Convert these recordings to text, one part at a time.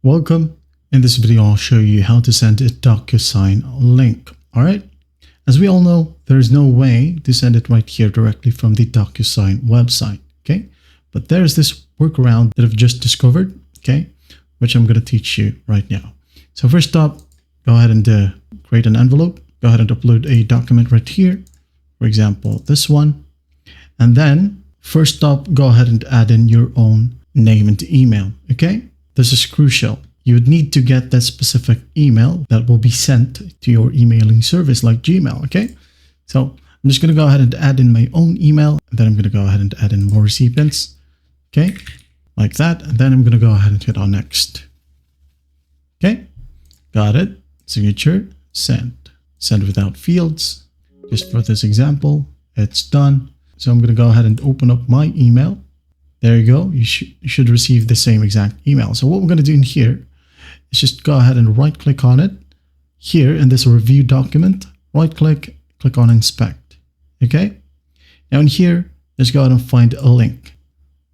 Welcome. In this video, I'll show you how to send a DocuSign link. All right. As we all know, there's no way to send it right here directly from the DocuSign website. Okay. But there's this workaround that I've just discovered. Okay. Which I'm going to teach you right now. So first up, go ahead and create an envelope. Go ahead and upload a document right here. For example, this one. And then first up, go ahead and add in your own name and email. Okay. This is crucial. You would need to get that specific email that will be sent to your emailing service like Gmail. Okay. So I'm just going to go ahead and add in my own email. And then I'm going to go ahead and add in more recipients. Okay. Like that. And then I'm going to go ahead and hit on next. Okay. Got it. Signature. Send. Send without fields. Just for this example, it's done. So I'm going to go ahead and open up my email. There you go. You should receive the same exact email. So what we're going to do in here is just go ahead and right click on it. Here in this review document, right click, click on inspect. Okay. Now in here, just go ahead and find a link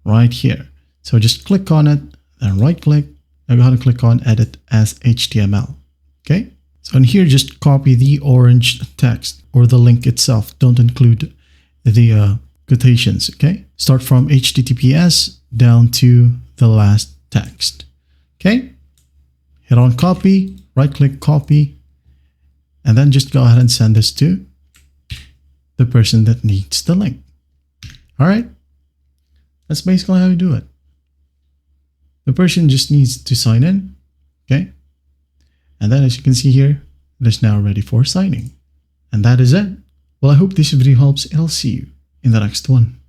right here. So just click on it, then right click, and go ahead and click on edit as HTML. Okay. So in here, just copy the orange text or the link itself. Don't include the quotations. Okay. Start from HTTPS down to the last text. Okay. Hit on copy, right click, copy, and then just go ahead and send this to the person that needs the link. All right. That's basically how you do it. The person just needs to sign in. Okay. And then as you can see here, it is now ready for signing. And that is it. Well, I hope this video helps, and I'll see you in the next one.